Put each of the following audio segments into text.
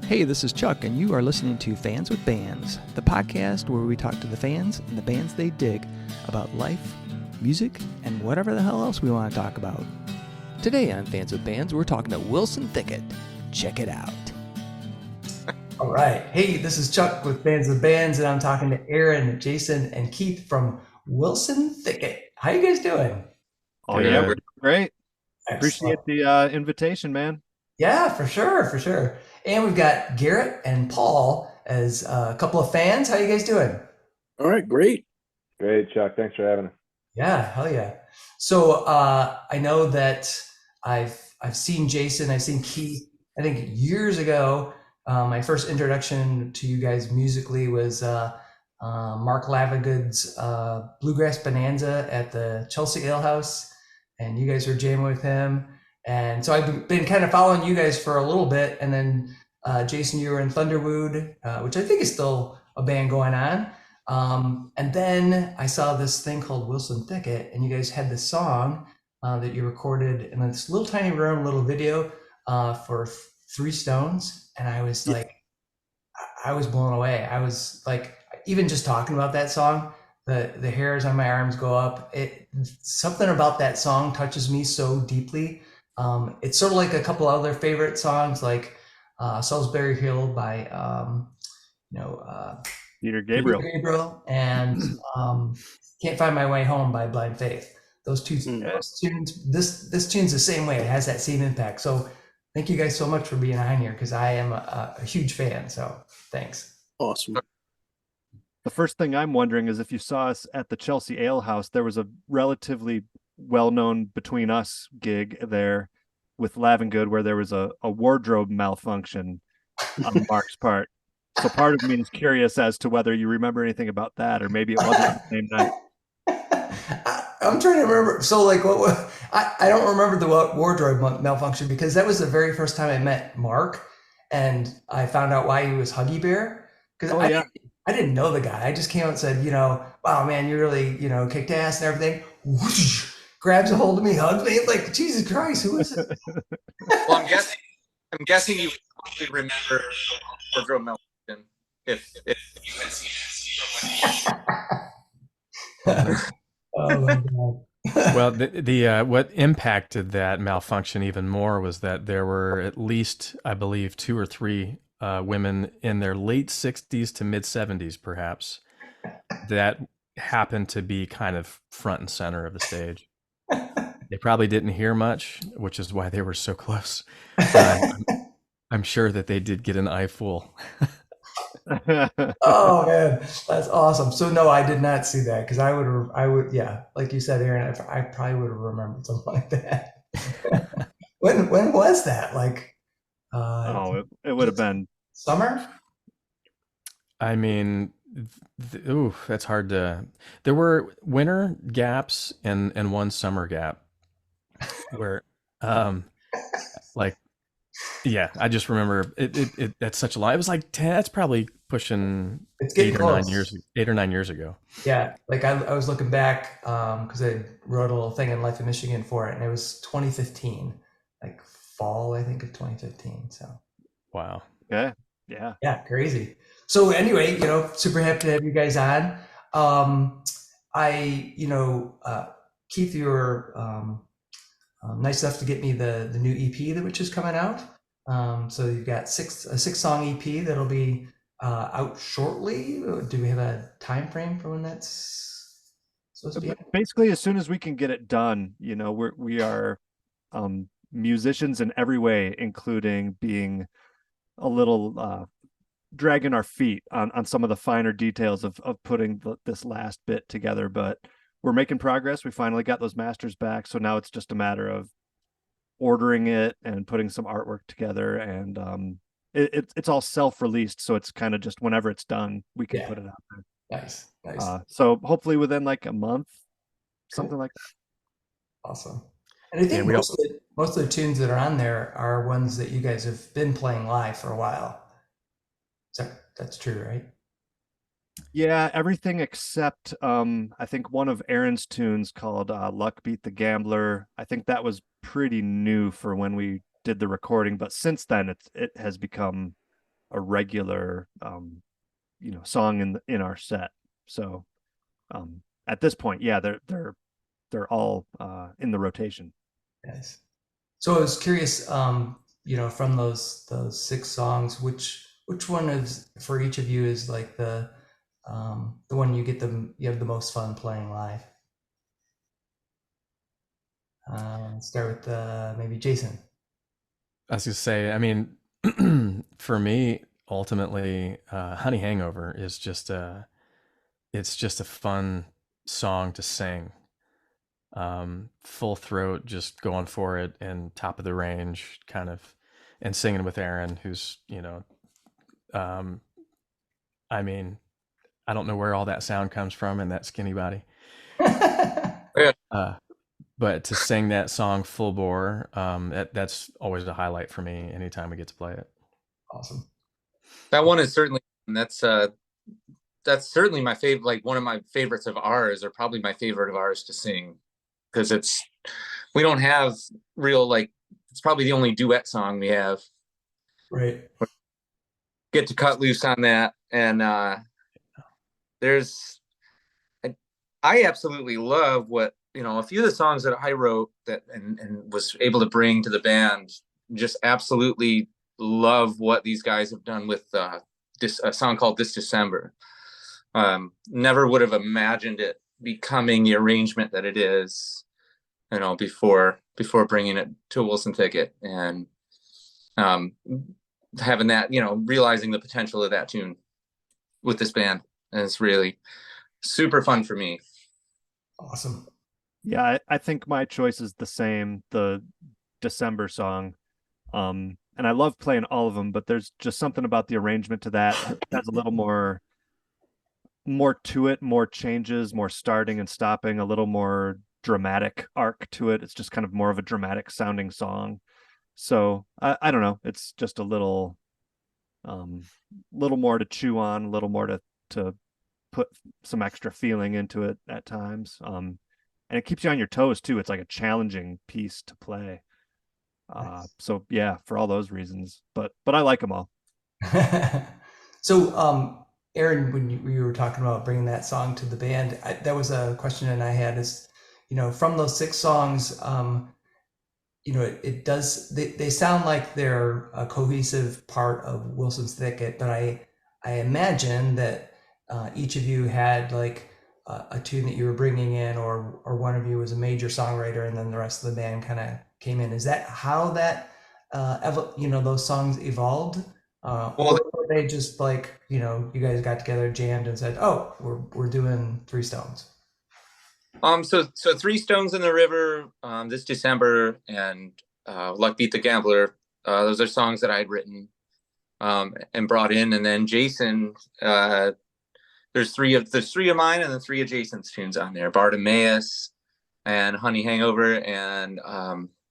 Hey, this is Chuck, and you are listening to Fans with Bands, the podcast where we talk to the fans and the bands they dig about life, music, and whatever the hell else we want to talk about. Today on Fans with Bands, we're talking to Wilson Thicket. Check it out. All right. Hey, this is Chuck with Fans with Bands, and I'm talking to Aaron, Jason, and Keith from Wilson Thicket. How you guys doing? Oh, yeah, we're great. Excellent. Appreciate the invitation, man. Yeah, for sure. And we've got Garrett and Paul as a couple of fans. How you guys doing? All right, great. Great, Chuck. Thanks for having us. Yeah, hell yeah. So I know that I've seen Jason, I've seen Keith. I think years ago, my first introduction to you guys musically was Mark Lavagood's Bluegrass Bonanza at the Chelsea Ale House, and you guys were jamming with him. And so I've been kind of following you guys for a little bit, and then Jason, you were in Thunderwood, which I think is still a band going on. And then I saw this thing called Wilson Thicket, and you guys had this song that you recorded in this little tiny room, little video for Three Stones, and I was like, I was blown away. I was like, even just talking about that song, the hairs on my arms go up. Something about that song touches me so deeply. It's sort of like a couple other favorite songs, like Salisbury Hill by Peter Gabriel. And Can't Find My Way Home by Blind Faith. Those tunes, this tune's the same way. It has that same impact. So thank you guys so much for being on here, because I am a huge fan. So thanks. Awesome. The first thing I'm wondering is if you saw us at the Chelsea Ale House, there was a relatively well-known Between Us gig there with Lavengood where there was a wardrobe malfunction on Mark's part. So part of me is curious as to whether you remember anything about that, or maybe it wasn't the same night. I'm trying to remember. So like, I don't remember the wardrobe malfunction, because that was the very first time I met Mark, and I found out why he was Huggy Bear. Because I didn't know the guy. I just came out and said, wow, man, you really, kicked ass and everything. Whoosh, grabs a hold of me, hugs me. It's like, Jesus Christ, who is it? Well, I'm guessing you probably remember wardrobe malfunction if you had seen it. Oh my God. Well, the what impacted that malfunction even more was that there were at least, I believe, 2 or 3 women in their late 60s to mid 70s, perhaps, that happened to be kind of front and center of the stage. They probably didn't hear much, which is why they were so close. I'm sure that they did get an eyeful. Oh man, that's awesome. So no, I did not see that, because I would, yeah, like you said, Aaron, I probably would have remembered something like that. When was that? Like, it would have been summer. I mean, that's hard to. There were winter gaps and one summer gap, where, like, yeah, I just remember it. That's such a lot. It was like 10. That's probably pushing 8 or 9 years. 8 or 9 years ago. Yeah, like I was looking back because I wrote a little thing in Life of Michigan for it, and it was 2015, like fall, I think, of 2015. So. Wow. Yeah, crazy. So anyway, super happy to have you guys on. Keith, you were nice enough to get me the new EP which is coming out. So you've got a 6-song EP that'll be out shortly. Do we have a time frame for when that's supposed to be out? Basically, as soon as we can get it done. We are musicians in every way, including being a little dragging our feet on some of the finer details of putting this last bit together, but we're making progress. We finally got those masters back, so now it's just a matter of ordering it and putting some artwork together, and it's all self-released, so it's kind of just whenever it's done we can put it out there. Nice. So hopefully within like a month, something like that. Awesome. And I think most of the tunes that are on there are ones that you guys have been playing live for a while. That's true, right? Yeah, everything except I think one of Aaron's tunes called Luck Beat the Gambler. I think that was pretty new for when we did the recording, but since then it has become a regular song in our set. So at this point, yeah, they're all in the rotation. Nice. So I was curious, from those 6 songs, which one is for each of you is like the one you have the most fun playing live? Start with maybe Jason. I was gonna say, I mean, for me, ultimately, "Honey Hangover" is it's just a fun song to sing. Full throat, just going for it, and top of the range, kind of, and singing with Aaron, who's um, I mean, I don't know where all that sound comes from in that skinny body. Yeah. But to sing that song full bore, that's always a highlight for me anytime we get to play it. Awesome. That one is certainly, that's certainly my favorite, like one of my favorites of ours, or probably my favorite of ours to sing, because we don't have real, like, it's probably the only duet song we have. Right. Get to cut loose on that. And I absolutely love what, a few of the songs that I wrote that and was able to bring to the band, just absolutely love what these guys have done with a song called "This December." Never would have imagined it becoming the arrangement that it is, before bringing it to Wilson Thicket, and having that, realizing the potential of that tune with this band. And it's really super fun for me. Awesome. Yeah, I think my choice is the same, the December song. And I love playing all of them, but there's just something about the arrangement to that has a little more to it, more changes, more starting and stopping, a little more dramatic arc to it. It's just kind of more of a dramatic sounding song. So I don't know. It's just a little more to chew on, a little more to put some extra feeling into it at times. And it keeps you on your toes too. It's like a challenging piece to play. Nice. So yeah, for all those reasons, but I like them all. So, Aaron, when you were talking about bringing that song to the band, that was a question that I had is, from those 6 songs, they sound like they're a cohesive part of Wilson's Thicket, but I imagine that each of you had like a tune that you were bringing in, or one of you was a major songwriter, and then the rest of the band kind of came in. Is that how that those songs evolved, or were they just like you guys got together, jammed, and said, "Oh, we're doing Three Stones"? So Three Stones in the River, This December, and Luck Beat the Gambler. Those are songs that I had written and brought in, and then Jason. There's three of mine, and then 3 of Jason's tunes on there: Bartimaeus, and Honey Hangover, and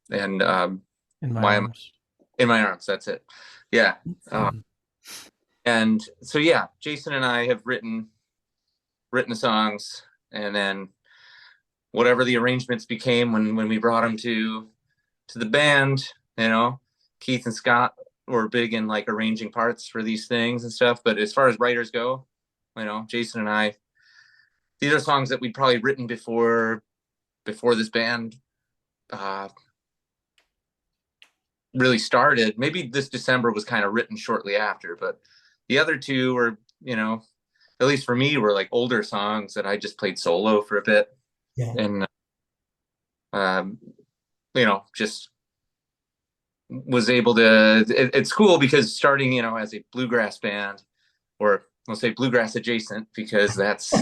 In My Arms. In My Arms. That's it. Yeah. And so yeah, Jason and I have written the songs, and then whatever the arrangements became when we brought them to the band, Keith and Scott were big in like arranging parts for these things and stuff. But as far as writers go, Jason and I, these are songs that we'd probably written before this band really started. Maybe This December was kind of written shortly after, but the other 2 were, at least for me, were like older songs that I just played solo for a bit. Yeah. And just was able to, it's cool because starting, as a bluegrass band, or I'll say bluegrass adjacent, because that's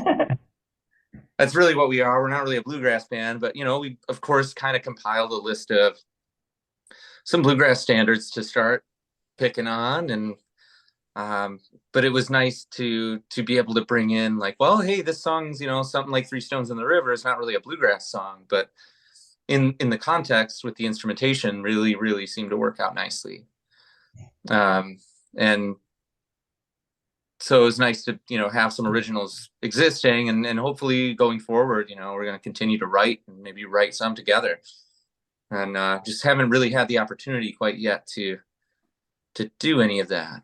really what we are. We're not really a bluegrass band, but we of course kind of compiled a list of some bluegrass standards to start picking on. And but it was nice to be able to bring in like, well, hey, this song's something like Three Stones in the River. It's not really a bluegrass song, but in the context with the instrumentation really seemed to work out nicely. And so it was nice to have some originals existing, and hopefully going forward, we're going to continue to write and maybe write some together. And just haven't really had the opportunity quite yet to do any of that.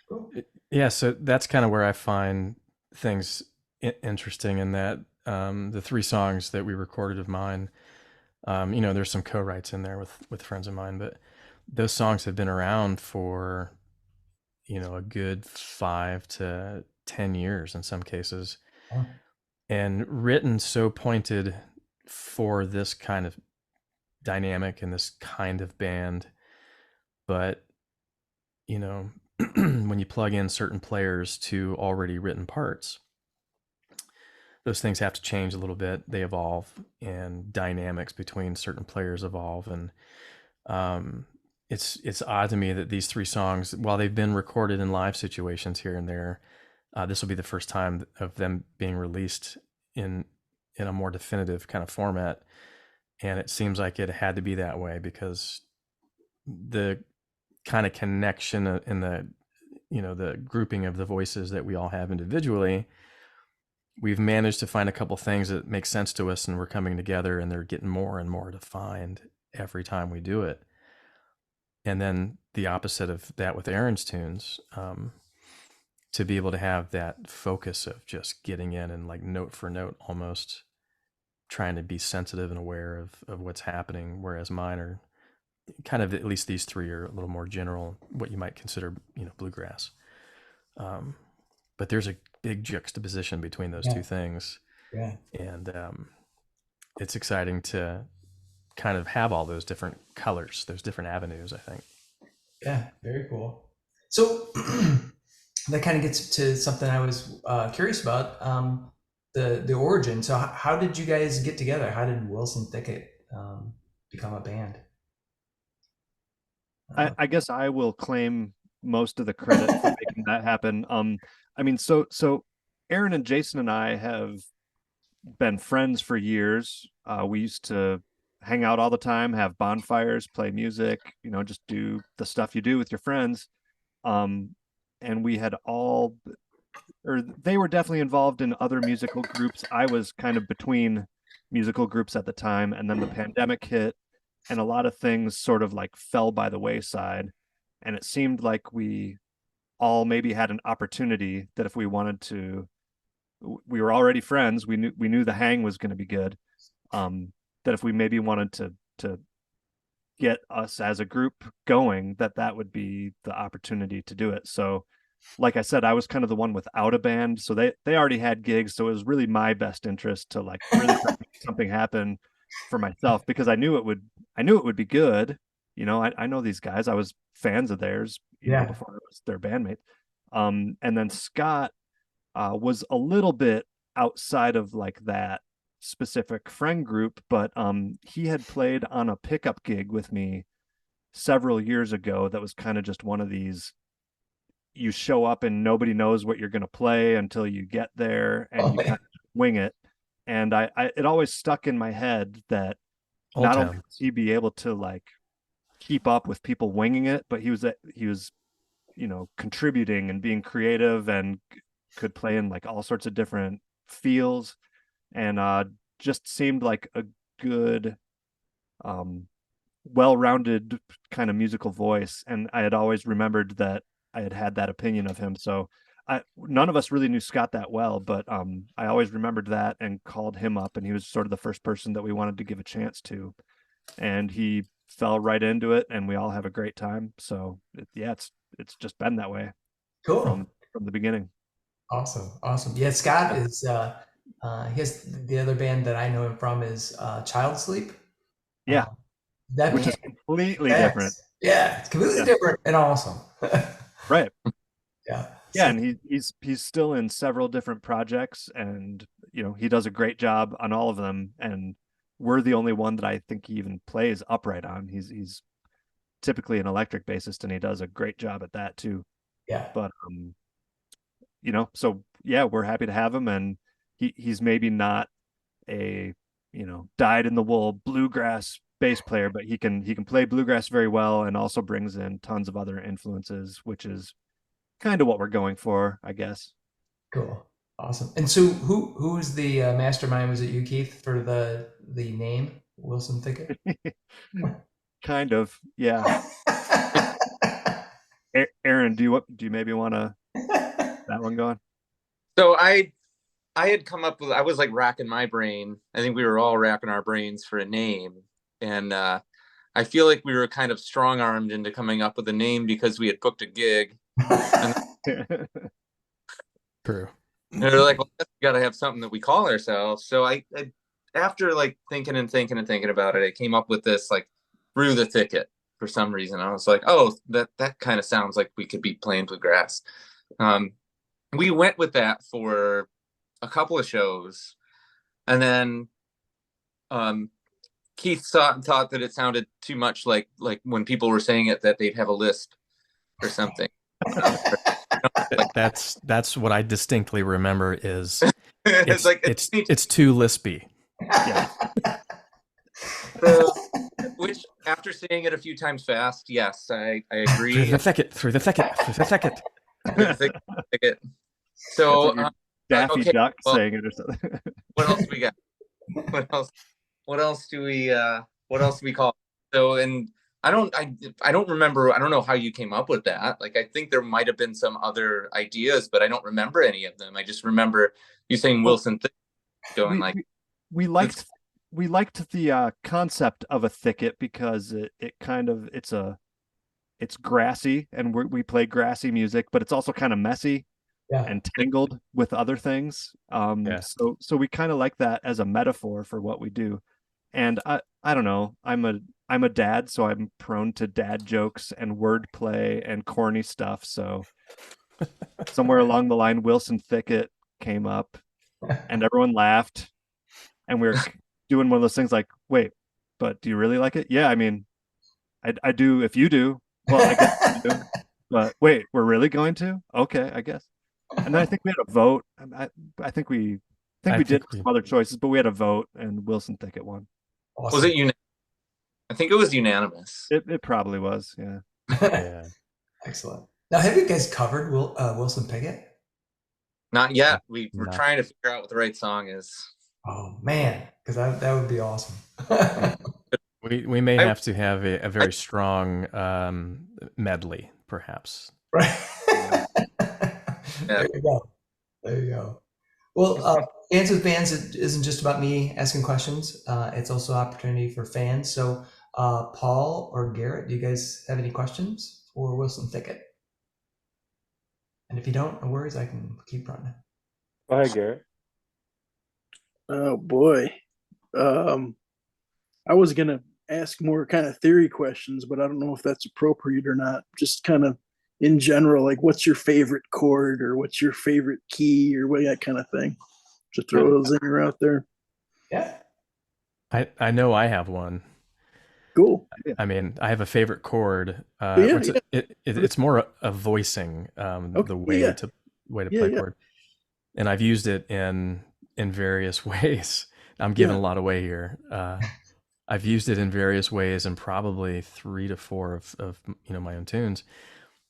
Cool. Yeah, so that's kind of where I find things interesting in that the three songs that we recorded of mine, there's some co-writes in there with friends of mine, but those songs have been around for, a good 5 to 10 years in some cases, Oh, and written so pointed for this kind of dynamic and this kind of band. But, when you plug in certain players to already written parts, those things have to change a little bit. They evolve, and dynamics between certain players evolve. And it's odd to me that these three songs, while they've been recorded in live situations here and there, this will be the first time of them being released in a more definitive kind of format. And it seems like it had to be that way because the kind of connection in the grouping of the voices that we all have individually, we've managed to find a couple things that make sense to us, and we're coming together, and they're getting more and more defined every time we do it. And then the opposite of that with Aaron's tunes, to be able to have that focus of just getting in and like note for note, almost trying to be sensitive and aware of what's happening, whereas mine are kind of, at least these three are a little more general, what you might consider, bluegrass. But there's a big juxtaposition between those two things. Yeah. And it's exciting to kind of have all those different colors, those different avenues, I think. Yeah, very cool. So that kind of gets to something I was curious about, the origin. So how did you guys get together? How did Wilson Thicket become a band? I guess I will claim most of the credit for making that happen. So Aaron and Jason and I have been friends for years. We used to hang out all the time, have bonfires, play music, just do the stuff you do with your friends. And we had they were definitely involved in other musical groups. I was kind of between musical groups at the time, and then the pandemic hit, and a lot of things sort of like fell by the wayside. And it seemed like we all maybe had an opportunity that if we wanted to, we were already friends. We knew the hang was going to be good. That if we maybe wanted to get us as a group going, that would be the opportunity to do it. So like I said, I was kind of the one without a band, so they already had gigs, so it was really my best interest to like really make something happen for myself, because I knew it would be good. I know these guys. I was fans of theirs, before I was their bandmate. And then Scott was a little bit outside of like that specific friend group, but he had played on a pickup gig with me several years ago. That was kind of just one of these, you show up and nobody knows what you're going to play until you get there, and you kind of wing it. And I it always stuck in my head that not only was he be able to like keep up with people winging it, but he was contributing and being creative and could play in like all sorts of different feels, and just seemed like a good well-rounded kind of musical voice. And I had always remembered that I had that opinion of him. So none of us really knew Scott that well, but I always remembered that and called him up, and he was sort of the first person that we wanted to give a chance to, and he fell right into it, and we all have a great time. So it's just been that way. Cool. From the beginning. Awesome. Yeah, Scott is he has the other band that I know him from is Child Sleep. Yeah. Which is completely different. Yeah, it's completely different and awesome. Right. Yeah. Yeah, and he's still in several different projects, and he does a great job on all of them, and we're the only one that I think he even plays upright on. He's typically an electric bassist, and he does a great job at that too. Yeah. But so yeah, we're happy to have him, and he's maybe not a dyed in the wool bluegrass bass player, but he can play bluegrass very well, and also brings in tons of other influences, which is kind of what we're going for, I guess. Cool. Awesome. And so who's the mastermind? Was it you, Keith, for the name Wilson Thicket? Kind of, yeah. Aaron, do you maybe want to that one going? So I had come up with, I was like racking my brain. I think we were all racking our brains for a name. And I feel like we were kind of strong armed into coming up with a name because we had booked a gig. And True. they're like, well, we got to have something that we call ourselves. So I after like thinking about it, I came up with this like Through the Thicket for some reason. I was like, oh, that kind of sounds like we could be playing bluegrass. We went with that for a couple of shows, and then Keith thought that it sounded too much like when people were saying it that they'd have a lisp or something. That's what I distinctly remember is it's too lispy. Yeah. So, which after saying it a few times fast, yes, I agree. Through the thicket. Through the thicket. So Daffy okay, Duck well, saying it or something. what else we got? What else do we call it? So, and I don't remember. I don't know how you came up with that. Like, I think there might have been some other ideas, but I don't remember any of them. I just remember you saying Wilson Thicket, going we liked the concept of a thicket because it's grassy, and we play grassy music, but it's also kind of messy and tangled with other things. So we kind of like that as a metaphor for what we do. And I don't know, I'm a dad, so I'm prone to dad jokes and wordplay and corny stuff. So somewhere along the line, Wilson Thicket came up, and everyone laughed, and we were doing one of those things like, wait, but do you really like it? Yeah, I mean, I do if you do. Well, I guess you do. But wait, we're really going to? Okay, I guess. And then I think we had a vote. I think we did some other choices, but we had a vote, and Wilson Thicket won. Awesome. Was it unanimous? I think it was unanimous. It probably was, yeah. Yeah. Excellent. Now, have you guys covered Wilson Pickett? Not yet. We're No. trying to figure out what the right song is. Oh man, because that would be awesome. We may have to have a very strong medley, perhaps. Right. There you go. There you go. Well, Fans with Bands isn't just about me asking questions. It's also an opportunity for fans. So, Paul or Garrett, do you guys have any questions for Wilson Thicket? And if you don't, no worries, I can keep running. Go ahead, Garrett. Oh boy. I was gonna ask more kind of theory questions, but I don't know if that's appropriate or not. Just kind of in general, like what's your favorite chord or what's your favorite key or what, that kind of thing. To throw those in or out there. Yeah. I know I have one. Cool. I mean, I have a favorite chord. It's more a voicing, the way to play chord, and I've used it in various ways. I'm giving a lot away here. I've used it in various ways, and probably 3 to 4 of my own tunes.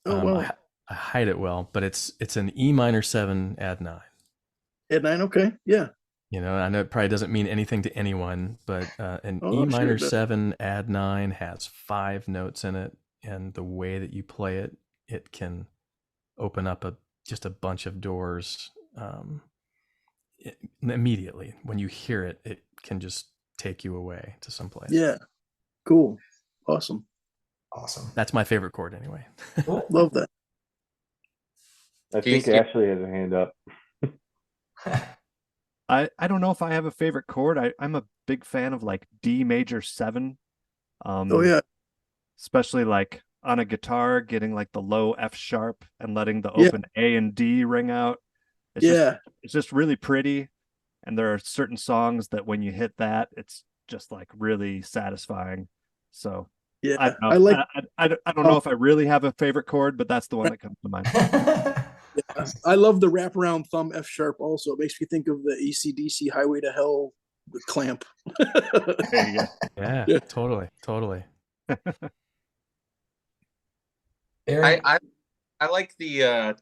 Wow. I hide it well, but it's an E minor 7 add 9. Add 9, okay, yeah. I know it probably doesn't mean anything to anyone, but an E minor 7 add 9 has 5 notes in it, and the way that you play it, it can open up just a bunch of doors immediately. When you hear it, it can just take you away to someplace. Yeah, cool, awesome. That's my favorite chord, anyway. Cool. Love that. I think Ashley has a hand up. I don't know if I have a favorite chord. I'm a big fan of like D major 7. Oh yeah. Especially like on a guitar, getting like the low F sharp and letting the open A and D ring out. It's just really pretty. And there are certain songs that when you hit that, it's just like really satisfying. So yeah, I don't know if I really have a favorite chord, but that's the one that comes to mind. I love the wraparound thumb F sharp also. It makes me think of the AC/DC Highway to Hell with clamp. There you go. Yeah, totally. Aaron? I like the I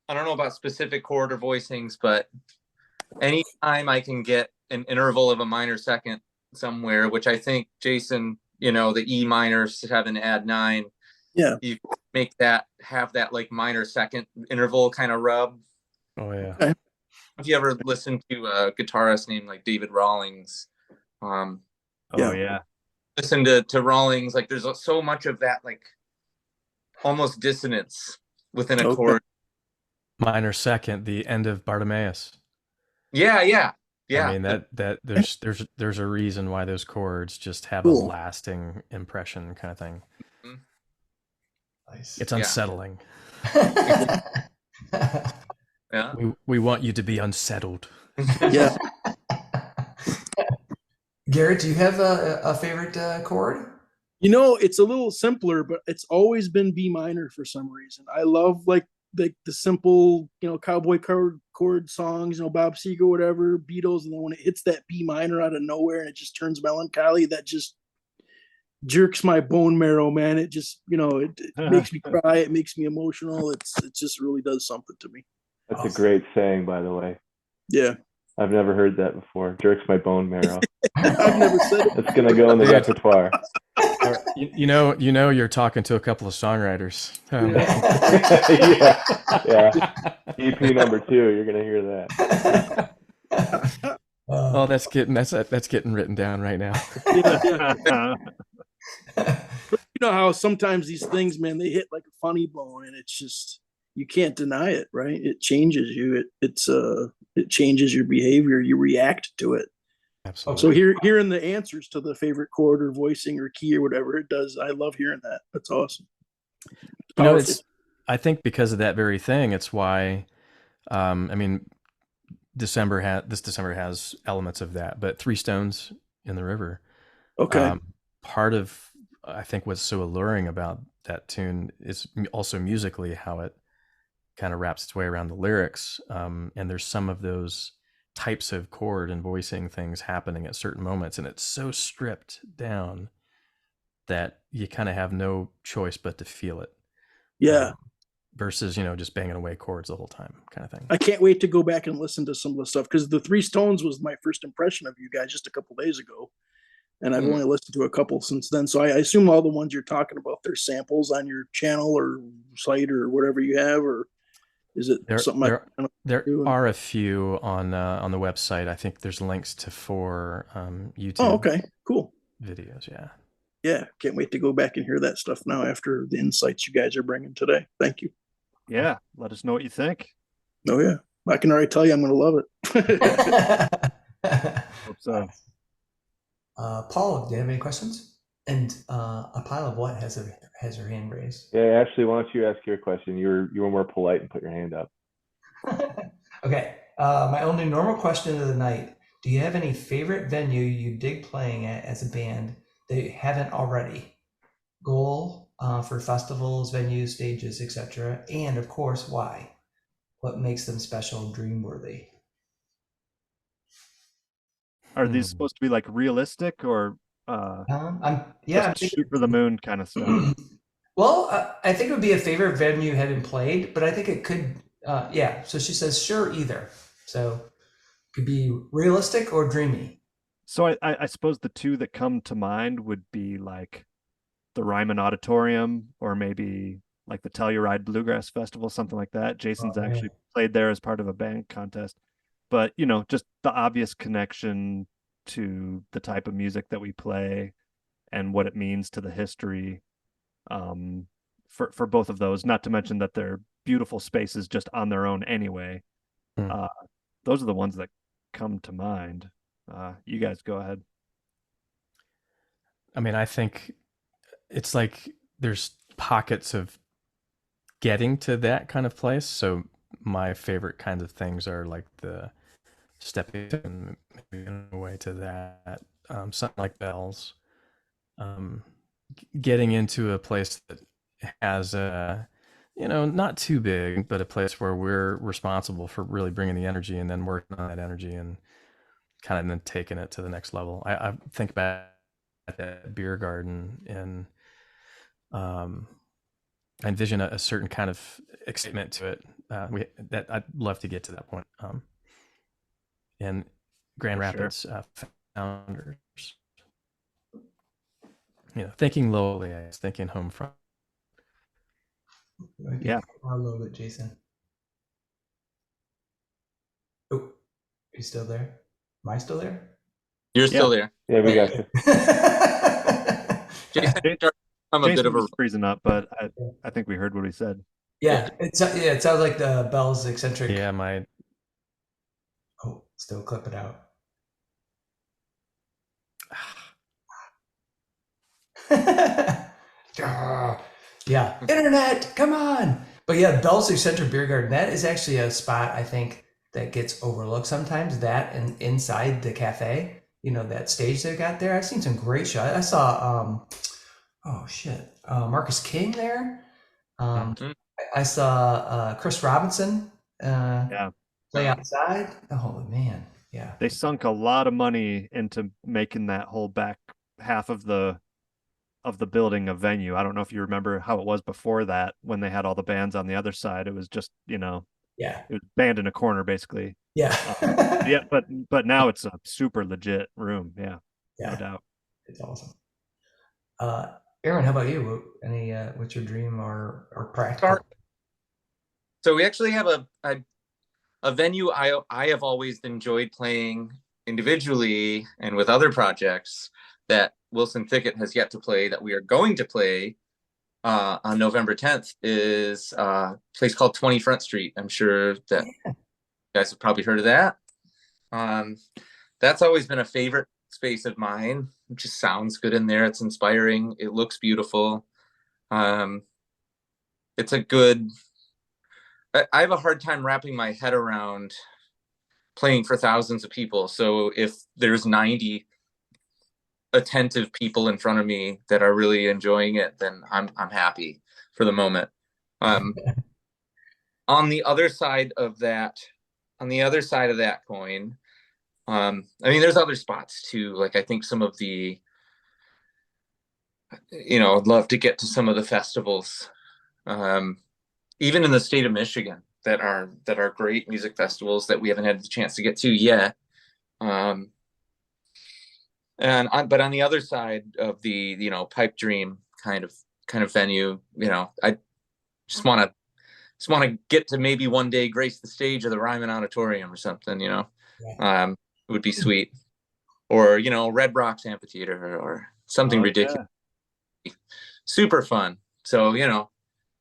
don't know about specific chord or voicings, but anytime I can get an interval of a minor second somewhere, which I think Jason, the E minor 7 add 9, Yeah. You make that have that like minor second interval kind of rub. Oh yeah. Okay. If you ever listen to a guitarist named like David Rawlings, Oh Yeah. yeah. listen to Rawlings, like there's so much of that like almost dissonance within a Okay. chord. Minor second, the end of Bartimaeus. Yeah. I mean that there's a reason why those chords just have a Cool. lasting impression, kind of thing. Nice. It's unsettling. Yeah. We want you to be unsettled. Yeah. Garrett, do you have a favorite chord? You know, it's a little simpler, but it's always been B minor for some reason. I love like the simple, cowboy chord songs, Bob Seger, whatever, Beatles, and then when it hits that B minor out of nowhere and it just turns melancholy, that just jerks my bone marrow, man. It just, it makes me cry. It makes me emotional. It just really does something to me. That's a great saying, by the way. Yeah. I've never heard that before. Jerks my bone marrow. I've never said it. It's gonna go in the repertoire. You know, you're talking to a couple of songwriters. Yeah. EP number 2, you're gonna hear that. Oh, that's getting written down right now. Yeah. You know how sometimes these things, man, they hit like a funny bone, and it's just you can't deny it, right? It changes you. It changes your behavior. You react to it. Absolutely. So hearing the answers to the favorite chord or voicing or key or whatever it does, I love hearing that. That's awesome. I think because of that very thing, it's why, I mean, this December has elements of that, but Three Stones in the River. Okay. Part of, I think, what's so alluring about that tune is also musically how it kind of wraps its way around the lyrics. And there's some of those types of chord and voicing things happening at certain moments, and it's so stripped down that you kind of have no choice but to feel it. Yeah. Versus, just banging away chords the whole time, kind of thing. I can't wait to go back and listen to some of the stuff, because the Three Stones was my first impression of you guys just a couple days ago, and I've only listened to a couple since then. So I assume all the ones you're talking about, they're samples on your channel or site or whatever you have, or is it something there are a few on the website. I think there's links to 4 YouTube. Oh, okay, cool videos. Yeah, can't wait to go back and hear that stuff now after the insights you guys are bringing today. Thank you. Yeah, let us know what you think. Oh yeah, I can already tell you I'm going to love it. Hope so. Paul, do you have any questions? And a pile of what has her hand raised? Yeah, Ashley, why don't you ask your question? You were more polite and put your hand up. Okay. My only normal question of the night: do you have any favorite venue you dig playing at as a band that you haven't already? Goal for festivals, venues, stages, etc. And of course, why? What makes them special, dream-worthy? Are these supposed to be like realistic or shoot for the moon kind of stuff? Well, I think it would be a favorite venue you haven't played, but I think it could, So she says, sure, either. So it could be realistic or dreamy. So I suppose the two that come to mind would be like the Ryman Auditorium, or maybe like the Telluride Bluegrass Festival, something like that. Jason's actually played there as part of a band contest. But, just the obvious connection to the type of music that we play and what it means to the history for both of those, not to mention that they're beautiful spaces just on their own anyway. Those are the ones that come to mind. You guys go ahead. I mean, I think it's like there's pockets of getting to that kind of place. So my favorite kinds of things are like the stepping in a way to that, something like Bells, getting into a place that has not too big, but a place where we're responsible for really bringing the energy and then working on that energy and kind of then taking it to the next level. I think back at that beer garden and I envision a certain kind of excitement to it. That I'd love to get to that point. And Grand Rapids founders, thinking lowly, I was thinking home front. Yeah. A little bit, Jason. Oh, you still there? Am I still there? You're still there. Yeah, we got you. Jason, I'm a bit Jason of a was freezing up, but I think we heard what he said. Yeah, it sounds like the Bell's eccentric. Yeah, my Oh, still clip it out. Yeah, internet, come on. But yeah, Bell's Eccentric Beer Garden, that is actually a spot I think that gets overlooked sometimes. That and inside the cafe, that stage they got there. I've seen some great shots. I saw, oh shit, Marcus King there. Mhm. I saw Chris Robinson Yeah. play outside. Oh man, yeah. They sunk a lot of money into making that whole back half of the building a venue. I don't know if you remember how it was before that when they had all the bands on the other side. It was just, Yeah. it was band in a corner basically. Yeah. Yeah, but now it's a super legit room. Yeah. Yeah. No doubt. It's awesome. Aaron, how about you? What's your dream or practical? So we actually have a venue I have always enjoyed playing individually and with other projects that Wilson Thicket has yet to play, that we are going to play on November 10th, is a place called 20 Front Street. I'm sure that you guys have probably heard of that. That's always been a favorite space of mine. It just sounds good in there. It's inspiring. It looks beautiful. It's a good... I have a hard time wrapping my head around playing for thousands of people. So if there's 90 attentive people in front of me that are really enjoying it, then I'm happy for the moment. On the other side of that coin, I mean, there's other spots too. Like I think some of the, I'd love to get to some of the festivals, even in the state of Michigan, that are great music festivals that we haven't had the chance to get to yet. But on the other side of the pipe dream kind of venue, I just want to get to maybe one day grace the stage of the Ryman Auditorium or something. It would be sweet. Or Red Rocks Amphitheater or something ridiculous. Yeah. Super fun. So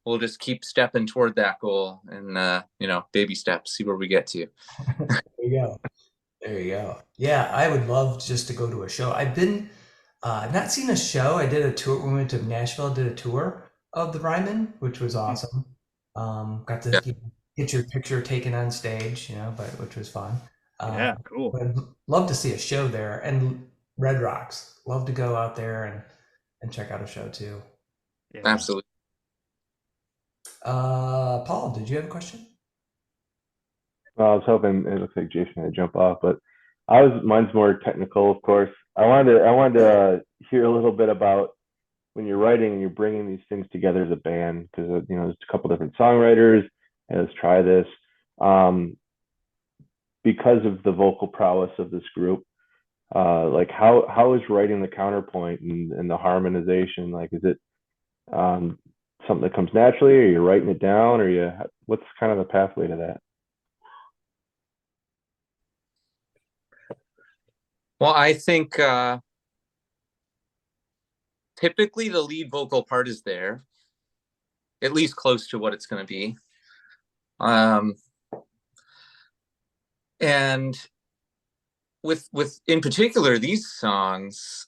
we'll just keep stepping toward that goal and baby steps, see where we get to. There you go. Yeah, I would love just to go to a show. I've not seen a show. I did a tour. We went to Nashville, did a tour of the Ryman, which was awesome. Got to get your picture taken on stage, which was fun. Yeah, cool. But I'd love to see a show there, and Red Rocks. Love to go out there and check out a show too. Yeah. Absolutely. Paul, did you have a question? Well, I was hoping it looks like Jason had to jump off, but mine's more technical, of course. I wanted to hear a little bit about when you're writing and you're bringing these things together as a band, because there's a couple different songwriters, and let's try this. Because of the vocal prowess of this group, like how is writing the counterpoint and the harmonization? Like, is it something that comes naturally, or you're writing it down, or what's kind of the pathway to that? Well, I think typically the lead vocal part is there, at least close to what it's going to be. And with in particular these songs,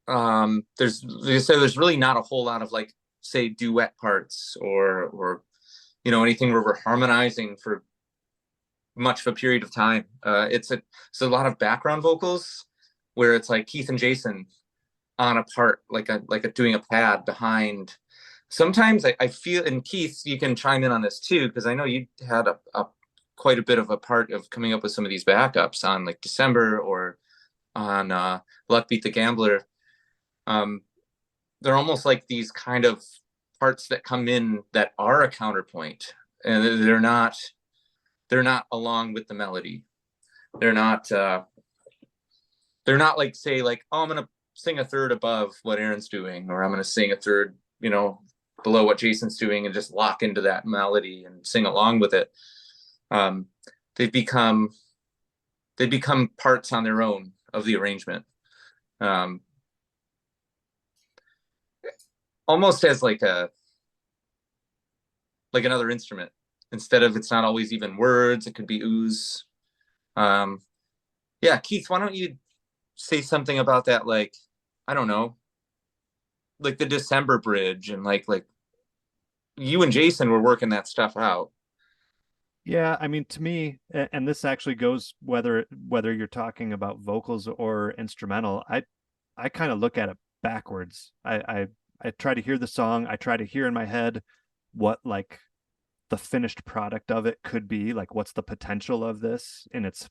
there's really not a whole lot of, like, say, duet parts or anything where we're harmonizing for much of a period of time. It's a lot of background vocals where it's like Keith and Jason on a part, like doing a pad behind. Sometimes I feel, and Keith, you can chime in on this too, because I know you had a quite a bit of a part of coming up with some of these backups on, like, December or on Luck Beat the Gambler. They're almost like these kind of parts that come in that are a counterpoint, and they're not along with the melody. They're not like, say, like, oh, I'm gonna sing a third above what Aaron's doing, or I'm gonna sing a third, below what Jason's doing and just lock into that melody and sing along with it. They've become parts on their own of the arrangement. Almost as like another instrument. Instead of, it's not always even words, it could be ooze. Yeah, Keith, why don't you say something about that? Like, I don't know, like the December bridge, and like you and Jason were working that stuff out. Yeah, I mean, to me, and this actually goes whether you're talking about vocals or instrumental, I kind of look at it backwards. I try to hear the song, I try to hear in my head what like the finished product of it could be, like what's the potential of this in its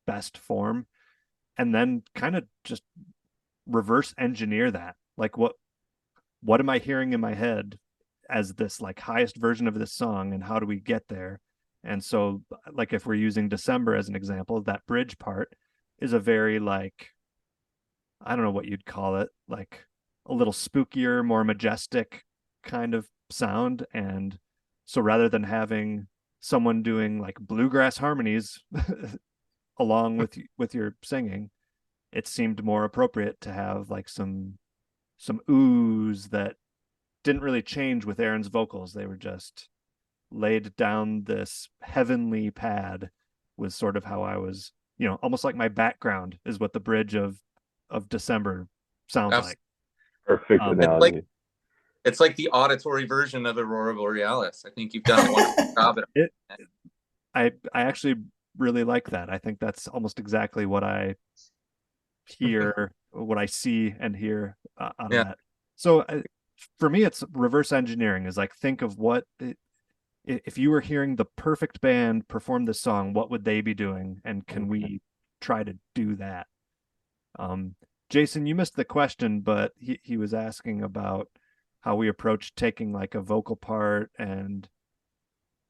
best form, and then kind of just reverse engineer that. Like what am I hearing in my head as this like highest version of this song, and how do we get there? And so, like, if we're using December as an example, that bridge part is a very, like, I don't know what you'd call it, like a little spookier, more majestic kind of sound. And so rather than having someone doing like bluegrass harmonies along with your singing, it seemed more appropriate to have like some ooze that didn't really change with Aaron's vocals. They were just laid down this heavenly pad, was sort of how I was, almost like my background is what the bridge of December sounds like. Perfect analogy. It's like the auditory version of Aurora Borealis. I think you've done a wonderful job at it. I actually really like that. I think that's almost exactly what I hear, what I see and hear out of that. So for me, it's reverse engineering. Is like, think of if you were hearing the perfect band perform this song, what would they be doing? And can we try to do that? Jason, you missed the question, but he was asking about how we approach taking like a vocal part and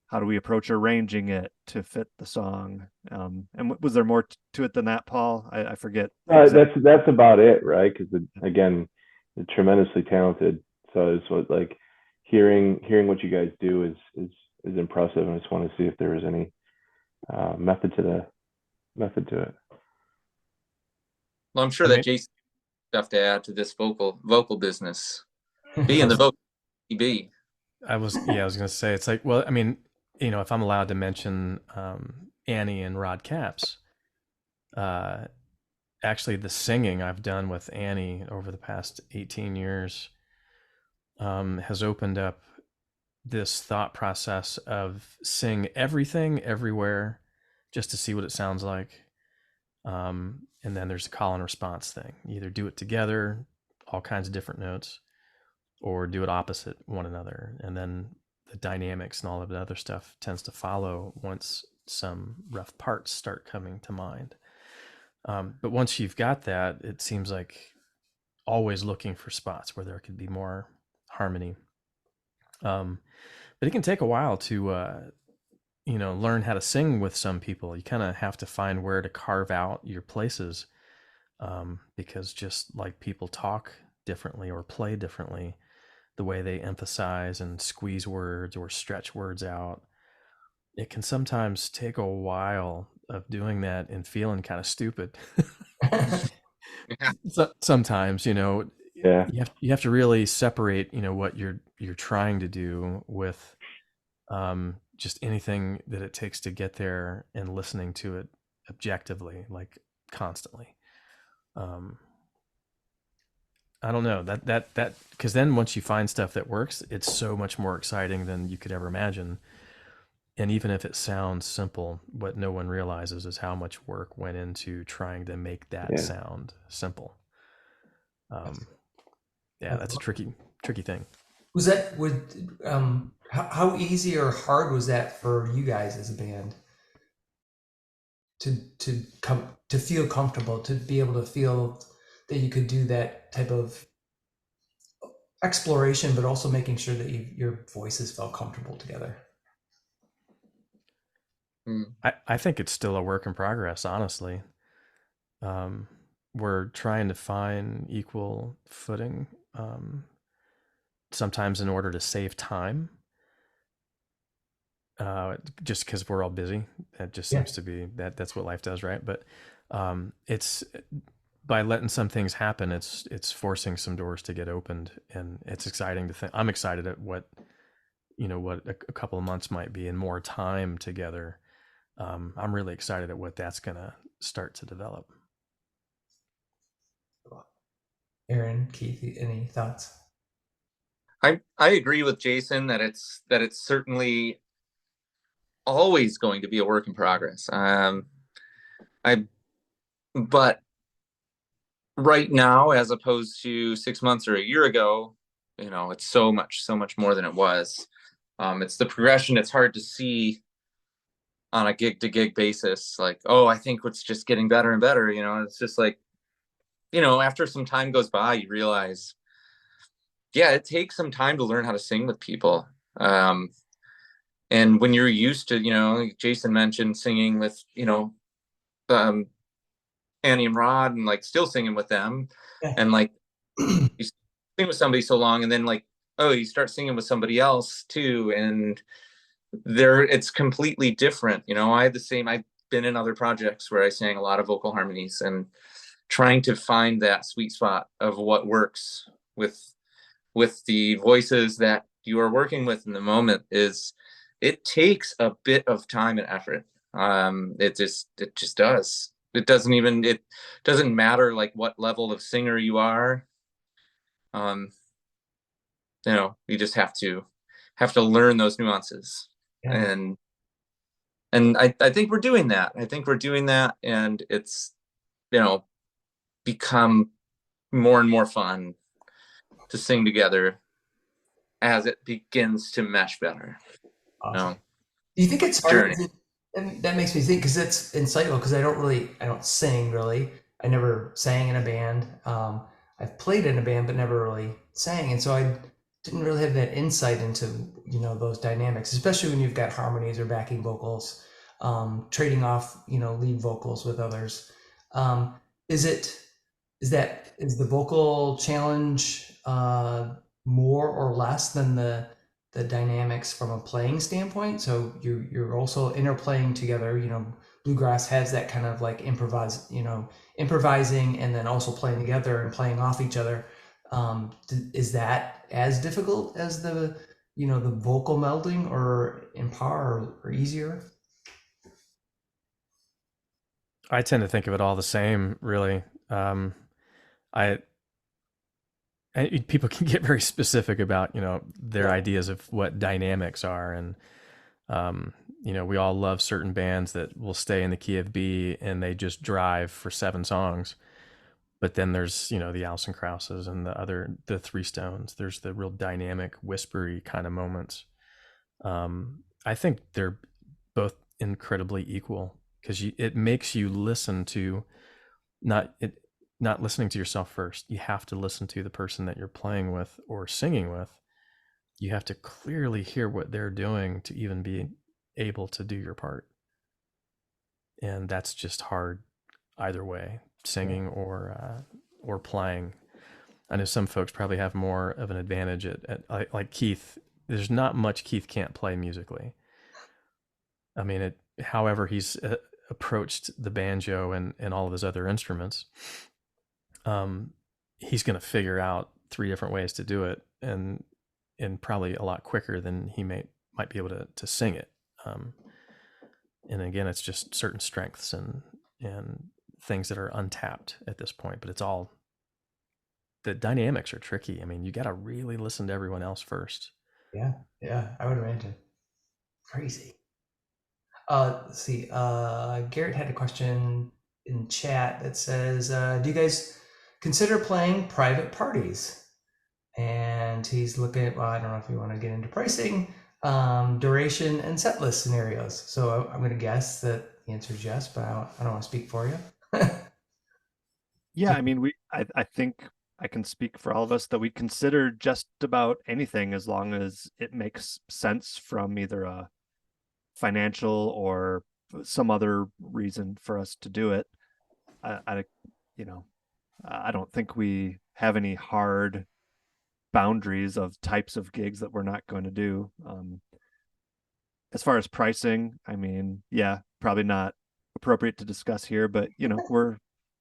how do we approach arranging it to fit the song. And was there more to it than that, Paul? I forget. That's about it, right? Because again, they're tremendously talented. So it's what, like, hearing what you guys do is impressive. I just want to see if there was any method to it. Well, I'm sure that Jason has stuff to add to this vocal business. Being the vocal EB. I was going to say, it's like, well, I mean, if I'm allowed to mention Annie and Rod Capps, actually the singing I've done with Annie over the past 18 years has opened up this thought process of sing everything everywhere just to see what it sounds like. And then there's a call and response thing. You either do it together, all kinds of different notes, or do it opposite one another. And then the dynamics and all of the other stuff tends to follow once some rough parts start coming to mind. But once you've got that, it seems like always looking for spots where there could be more harmony. But it can take a while to, learn how to sing with some people. You kind of have to find where to carve out your places, because just like people talk differently or play differently, the way they emphasize and squeeze words or stretch words out, it can sometimes take a while of doing that and feeling kind of stupid. So, sometimes, you have to really separate, what you're trying to do with just anything that it takes to get there, and listening to it objectively, like constantly. I don't know that because then once you find stuff that works, it's so much more exciting than you could ever imagine. And even if it sounds simple, what no one realizes is how much work went into trying to make that sound simple. That's a tricky thing. How easy or hard was that for you guys as a band to feel comfortable, to be able to feel that you could do that type of exploration, but also making sure that your voices felt comfortable together? I think it's still a work in progress, honestly. We're trying to find equal footing. sometimes in order to save time, just because we're all busy. That just Yeah. seems to be that's what life does, right? But it's by letting some things happen, it's forcing some doors to get opened, and it's exciting to think. I'm excited at what a couple of months might be and more time together. I'm really excited at what that's going to start to develop. Aaron, Keith, any thoughts? I agree with Jason that it's certainly always going to be a work in progress. But right now, as opposed to 6 months or a year ago, it's so much more than it was. It's the progression. It's hard to see on a gig to gig basis. Like, oh, I think it's just getting better and better. It's just like, after some time goes by, you realize, yeah, it takes some time to learn how to sing with people. And when you're used to, like Jason mentioned, singing with, Annie and Rod, and like still singing with them, Yeah. and like you sing with somebody so long, and then like, oh, you start singing with somebody else too, and it's completely different. I've been in other projects where I sang a lot of vocal harmonies, and trying to find that sweet spot of what works with the voices that you are working with in the moment it takes a bit of time and effort. It just does. It doesn't matter like what level of singer you are. You just have to learn those nuances. Yeah. And I think we're doing that. And it's become more and more fun to sing together as it begins to mesh better. Awesome. Do you think it's hard? And that makes me think, because it's insightful, because I don't sing really. I never sang in a band. I've played in a band, but never really sang. And so I didn't really have that insight into, those dynamics, especially when you've got harmonies or backing vocals, trading off, lead vocals with others. Is the vocal challenge more or less than the dynamics from a playing standpoint? So you're also interplaying together. Bluegrass has that kind of like improvising and then also playing together and playing off each other. Is that as difficult as the vocal melding, or in par, or easier? I tend to think of it all the same, really. People can get very specific about their ideas of what dynamics are, and we all love certain bands that will stay in the key of B and they just drive for 7 songs. But then there's the Alison Krauses and the Three Stones. There's the real dynamic, whispery kind of moments. I think they're both incredibly equal, because it makes you listen to not listening to yourself first. You have to listen to the person that you're playing with or singing with. You have to clearly hear what they're doing to even be able to do your part. And that's just hard either way, singing or playing. I know some folks probably have more of an advantage at like Keith. There's not much Keith can't play musically. I mean, however he's approached the banjo and all of his other instruments, he's going to figure out 3 different ways to do it, and probably a lot quicker than he might be able to sing it. And again, it's just certain strengths and things that are untapped at this point, but the dynamics are tricky. I mean, you got to really listen to everyone else first. Yeah, I would imagine. Crazy. Let's see. Garrett had a question in chat that says, do you guys consider playing private parties? And he's looking at, well, I don't know if you want to get into pricing, duration, and set list scenarios. So I'm going to guess that the answer is yes, but I don't want to speak for you. Yeah, I mean, I think I can speak for all of us that we consider just about anything, as long as it makes sense from either a financial or some other reason for us to do it. I don't think we have any hard boundaries of types of gigs that we're not going to do. As far as pricing, I mean, yeah, probably not appropriate to discuss here, but we're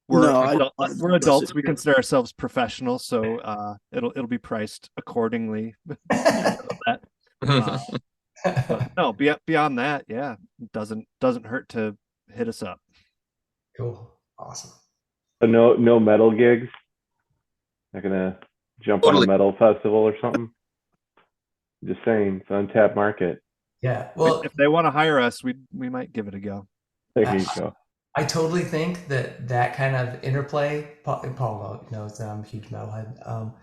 No, I we're adults. We disagree. consider ourselves professionals, so it'll be priced accordingly. That. But no, beyond that, yeah, it doesn't hurt to hit us up. Cool. Awesome. So no metal gigs. Not gonna jump on a Totally. metal festival or something. Just saying, it's an untapped market. Yeah. Well, If they want to hire us, we might give it a go. There you go. I totally think that kind of interplay, Paul knows that I'm a huge metalhead.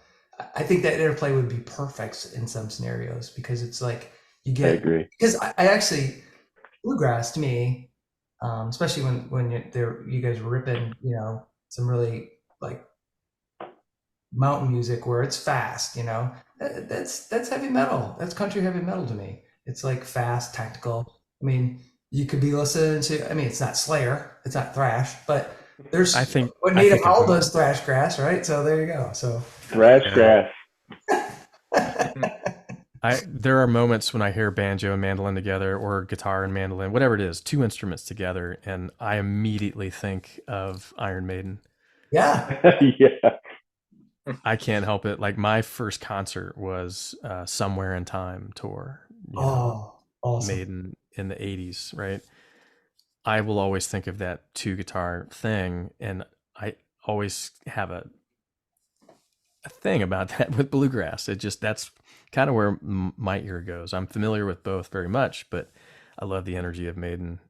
I think that interplay would be perfect in some scenarios because it's like you I get, agree. because I actually, bluegrass to me, especially when you guys were ripping, some really like mountain music where it's fast, that's heavy metal. That's country heavy metal to me. It's like fast, tactical. I mean, you could be listening to, I mean, it's not Slayer, it's not thrash, but there's what Native Howl does thrash grass, right? So there you go. So thrash grass. There are moments when I hear banjo and mandolin together, or guitar and mandolin, whatever it is, two instruments together, and I immediately think of Iron Maiden. Yeah. Yeah. I can't help it. Like my first concert was Somewhere in Time tour. Awesome. Maiden in the 80s, right? I will always think of that two guitar thing, and I always have a thing about that with bluegrass. That's kind of where my ear goes. I'm familiar with both very much, but I love the energy of Maiden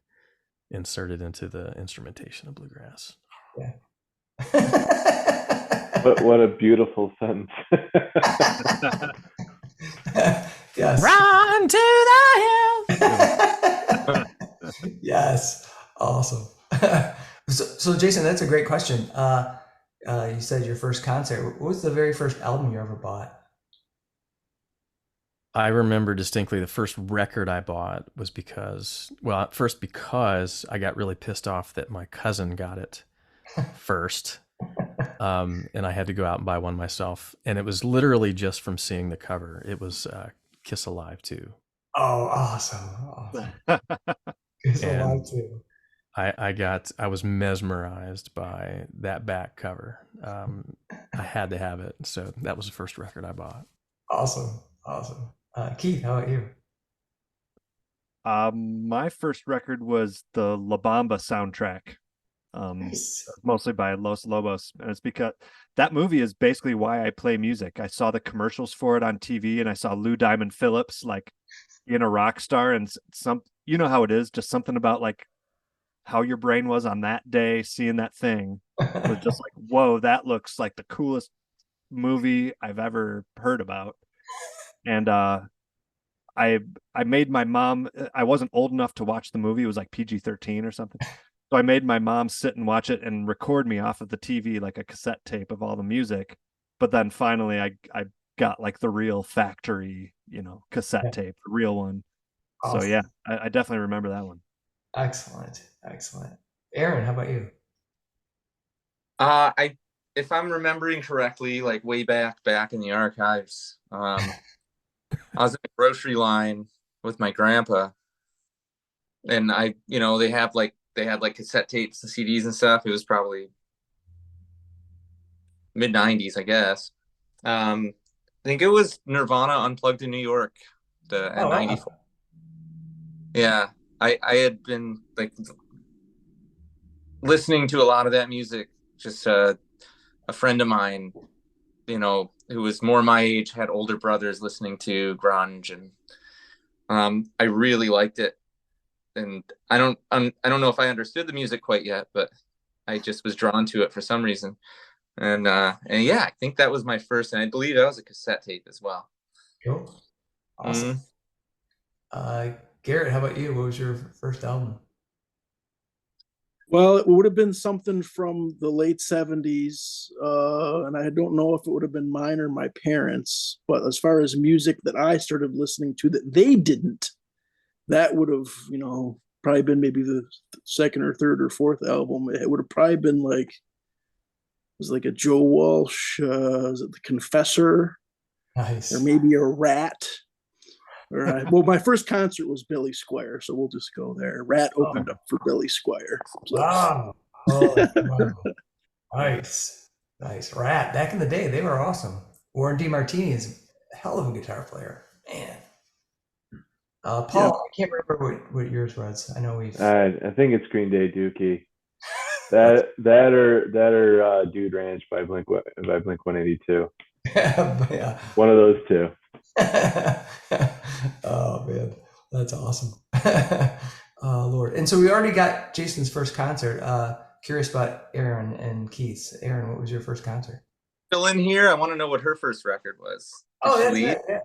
inserted into the instrumentation of bluegrass. Yeah. What a beautiful sentence. Yes. Run to the hills. Yes. Awesome. So Jason, that's a great question. You said your first concert. What was the very first album you ever bought? I remember distinctly the first record I bought was because I got really pissed off that my cousin got it first. And I had to go out and buy one myself. And it was literally just from seeing the cover. It was Kiss Alive 2. Oh, awesome. Kiss Alive 2. I was mesmerized by that back cover. I had to have it. So that was the first record I bought. Awesome. Keith, how about you? My first record was the La Bamba soundtrack. Nice. Mostly by Los Lobos, and it's because that movie is basically why I play music. I saw the commercials for it on TV, and I saw Lou Diamond Phillips like in a rock star, and how it is, just something about like how your brain was on that day seeing that thing was just like, whoa, that looks like the coolest movie I've ever heard about. And I made my mom, I wasn't old enough to watch the movie, it was like PG-13 or something. So I made my mom sit and watch it and record me off of the TV like a cassette tape of all the music. But then finally I got like the real factory, cassette tape, the real one. Awesome. So yeah, I definitely remember that one. Excellent. Aaron, how about you? If I'm remembering correctly, like way back in the archives, I was in a grocery line with my grandpa, and they had like cassette tapes and CDs and stuff. It was probably mid 90s, I guess. I think it was Nirvana Unplugged in New York, at 94. Wow. Yeah, I had been like listening to a lot of that music. Just a friend of mine, who was more my age, had older brothers listening to grunge, and I really liked it. And I don't know if I understood the music quite yet, but I just was drawn to it for some reason. And yeah, I think that was my first, and I believe that was a cassette tape as well. Cool. Awesome. Garrett, how about you? What was your first album? Well, it would have been something from the late 70s, and I don't know if it would have been mine or my parents, but as far as music that I started listening to that they didn't, that would have, probably been maybe the second or third or fourth album. It would have probably been like, it was like a Joe Walsh, was it The Confessor? Nice. or maybe a Rat. Or well, my first concert was Billy Squire, so we'll just go there. Rat opened up for Billy Squire. So. Wow. Oh, wow. Nice. Nice. Rat. Back in the day, they were awesome. Warren DeMartini is a hell of a guitar player. Man. Paul, Yeah. I can't remember what yours was. I know we've. I think it's Green Day Dookie. That or Dude Ranch by Blink 182. Yeah. One of those two. Oh man, that's awesome. Oh Lord. And so we already got Jason's first concert. Curious about Aaron and Keith's. Aaron, what was your first concert? Still in here? I want to know what her first record was. Oh, Did that's she leave? it. Yeah.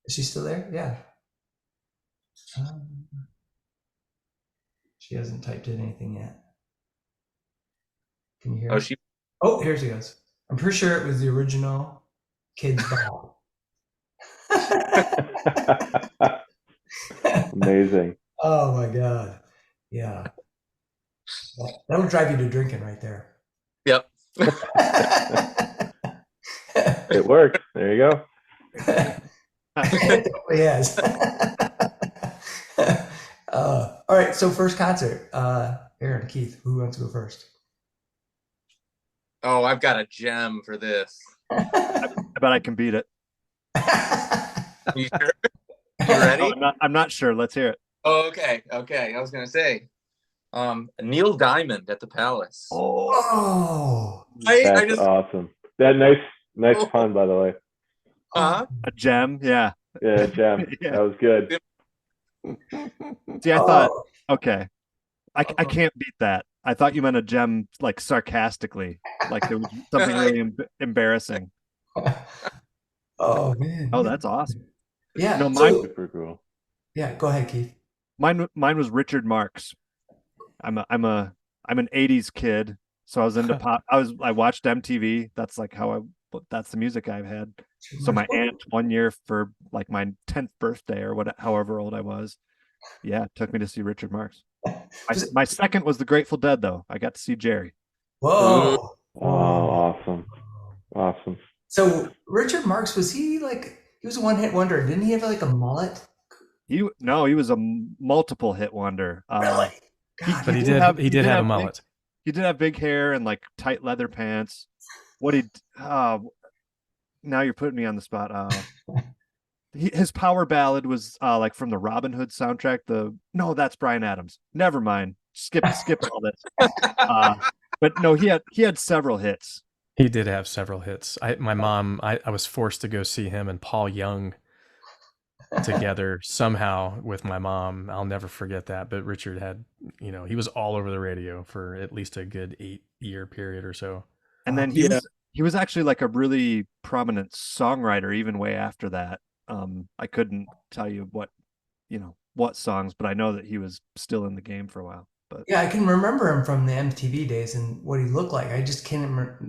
Is she still there? Yeah. She hasn't typed in anything yet. Can you hear? Oh, me? she. Oh, here she goes. I'm pretty sure it was the original Kids Bop. Amazing. Oh my God. Yeah. That'll drive you to drinking right there. Yep. It worked. There you go. It definitely has. All right. So first concert, Aaron, Keith, who wants to go first? Oh, I've got a gem for this. I bet I can beat it. You sure? You ready? I'm not sure. Let's hear it. Oh, okay. I was gonna say, Neil Diamond at the Palace. Oh. That's awesome. That nice pun, by the way. Huh? A gem, yeah. Yeah, gem. Yeah. That was good. See, I thought, okay, I can't beat that. I thought you meant a gem, like sarcastically, like there was something really embarrassing. Oh man. Oh, that's awesome. Yeah. No, mine. Super cool. Yeah. Go ahead, Keith. Mine was Richard Marx. I'm an '80s kid, so I was into pop. I watched MTV. That's like that's the music I've had. So my aunt one year for like my 10th birthday or however old I was, took me to see Richard Marx. My second was the Grateful Dead, though. I got to see Jerry. Whoa. Oh, awesome. So Richard Marx, he was a one-hit wonder? Didn't he have like a mullet? He was a multiple hit wonder. Really? God, But he did have a mullet. He did have big hair and like tight leather pants. Now you're putting me on the spot. His power ballad was like from the Robin Hood soundtrack. That's Bryan Adams. Never mind. Skip all this. But no, he had several hits. He did have several hits. I was forced to go see him and Paul Young together somehow with my mom. I'll never forget that. But Richard had, he was all over the radio for at least a good 8-year period or so. And then he was actually like a really prominent songwriter even way after that. I couldn't tell you what songs, but I know that he was still in the game for a while. But yeah, I can remember him from the MTV days and what he looked like. I just can't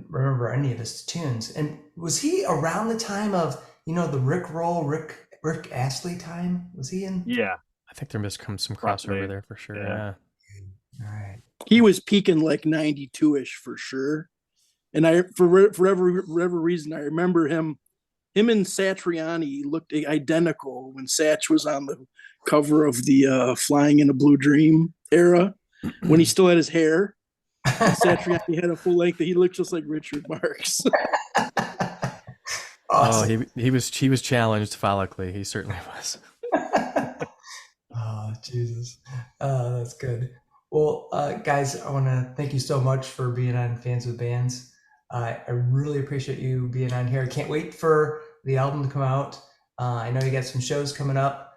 remember any of his tunes. And was he around the time of the Rick Roll, Rick Astley time? Was he in? Yeah, I think there must come some crossover there for sure. Yeah. All right. He was peaking like 92-ish for sure. And for whatever reason, I remember him and Satriani looked identical when Satch was on the cover of the Flying in a Blue Dream era, when he still had his hair. Satriani had a full length. He looked just like Richard Marx. Awesome. Oh, he was challenged follically. He certainly was. Oh, Jesus. That's good. Well, guys, I want to thank you so much for being on Fans with Bands. I really appreciate you being on here. I can't wait for the album to come out. I know you got some shows coming up.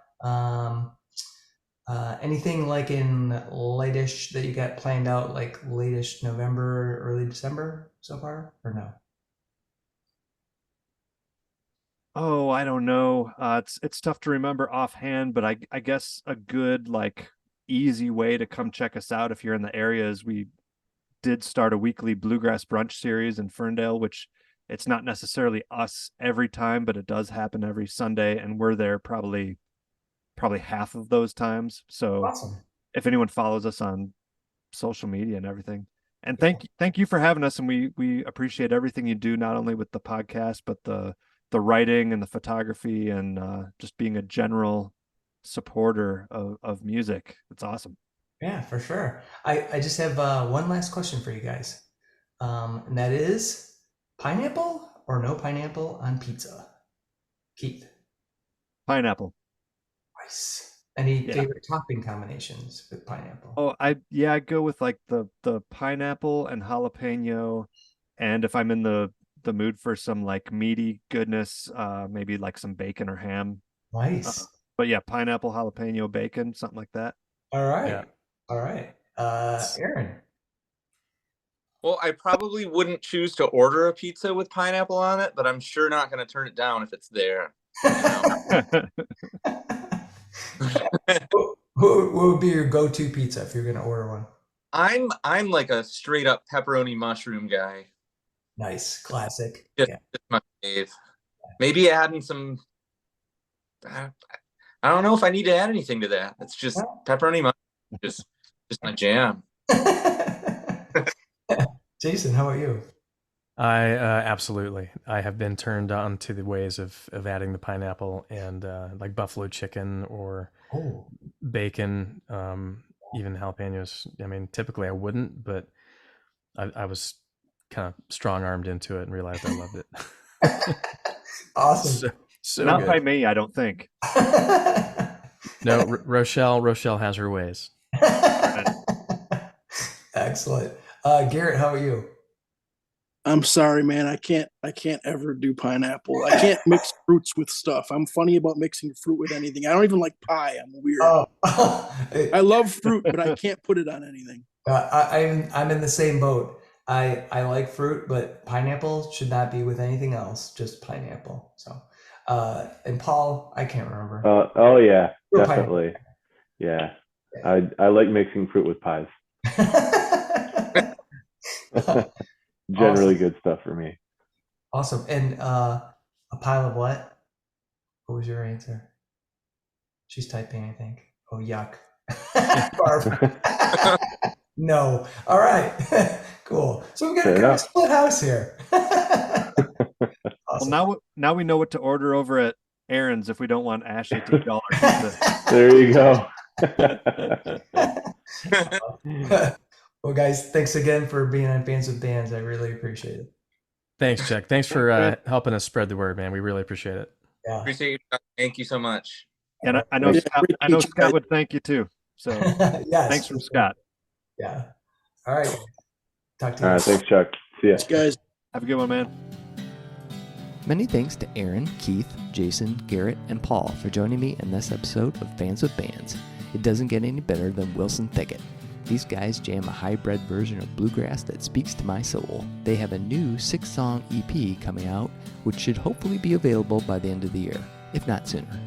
Anything like in late-ish that you got planned out, like late-ish November, early December so far, or no? Oh, I don't know. It's tough to remember offhand, but I guess a good easy way to come check us out if you're in the area is we did start a weekly bluegrass brunch series in Ferndale, which it's not necessarily us every time, but it does happen every Sunday, and we're there probably half of those times. So Awesome. if anyone follows us on social media and everything, and thank you for having us, and we appreciate everything you do, not only with the podcast but the the writing and the photography and just being a general supporter of music. It's awesome. Yeah, for sure. I just have one last question for you guys. And that is pineapple or no pineapple on pizza? Keith. Pineapple. Nice. Any Yeah. favorite topping combinations with pineapple? Oh, I go with like the pineapple and jalapeno, and if I'm in the mood for some like meaty goodness, maybe like some bacon or ham. Nice. But yeah, pineapple, jalapeno, bacon, something like that. All right. Yeah. All right. Aaron. Well, I probably wouldn't choose to order a pizza with pineapple on it, but I'm sure not going to turn it down if it's there. You know? What would be your go-to pizza if you're going to order one? I'm like a straight up pepperoni mushroom guy. Nice. Classic. Just my fave. Maybe adding some. I don't know if I need to add anything to that. It's just pepperoni mushroom, just my jam. Jason, how about you? I absolutely. I have been turned on to the ways of adding the pineapple and like buffalo chicken or bacon, even jalapenos. I mean, typically I wouldn't, but I was kind of strong-armed into it and realized I loved it. Awesome. So Not good. by me, I don't think. No, Rochelle has her ways. Excellent. Garrett, how about you? I'm sorry, man. I can't ever do pineapple. I can't mix fruits with stuff. I'm funny about mixing fruit with anything. I don't even like pie. I'm weird. I love fruit, but I can't put it on anything. I'm in the same boat. I like fruit, but pineapple should not be with anything else. Just pineapple. So, and Paul, I can't remember. Oh yeah, Fruit definitely. Yeah, I like mixing fruit with pies. Generally Awesome. good stuff for me. Awesome. And a pile of what? What was your answer? She's typing, I think. Oh, yuck. Barb. No. All right. Cool. So we've got a kind of split house here. Awesome. Well, now we know what to order over at Aaron's if we don't want Ashley to eat all our pizza. There you go. Well, guys, thanks again for being on Fans with Bands. I really appreciate it. Thanks, Chuck. Thanks for helping us spread the word, man. We really appreciate it. Yeah. Appreciate you. Thank you so much. And I know Scott would thank you too. So yes. Thanks from Scott. Yeah. All right. Talk to you. All right, thanks, Chuck. See ya. Thanks, guys. Have a good one, man. Many thanks to Aaron, Keith, Jason, Garrett, and Paul for joining me in this episode of Fans with Bands. It doesn't get any better than Wilson Thicket. These guys jam a hybrid version of bluegrass that speaks to my soul. They have a new 6-song EP coming out, which should hopefully be available by the end of the year, if not sooner.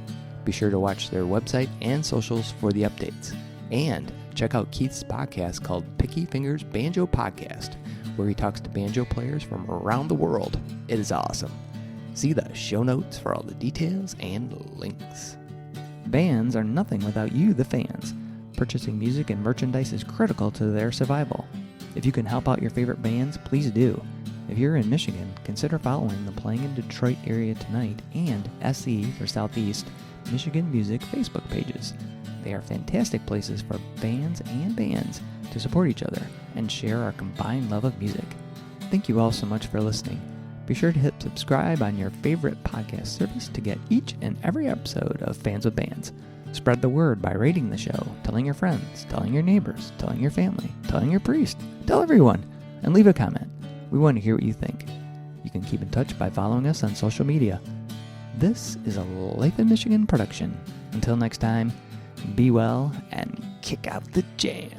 Be sure to watch their website and socials for the updates. And check out Keith's podcast called Picky Fingers Banjo Podcast, where he talks to banjo players from around the world. It is awesome. See the show notes for all the details and links. Bands are nothing without you, the fans. Purchasing music and merchandise is critical to their survival. If you can help out your favorite bands, please do. If you're in Michigan, consider following the Playing in Detroit area tonight and SE for Southeast Michigan Music Facebook pages. They are fantastic places for fans and bands to support each other and share our combined love of music. Thank you all so much for listening. Be sure to hit subscribe on your favorite podcast service to get each and every episode of Fans with Bands. Spread the word by rating the show, telling your friends, telling your neighbors, telling your family, telling your priest, tell everyone, and leave a comment. We want to hear what you think. You can keep in touch by following us on social media. This is a Life in Michigan production. Until next time, be well and kick out the jam.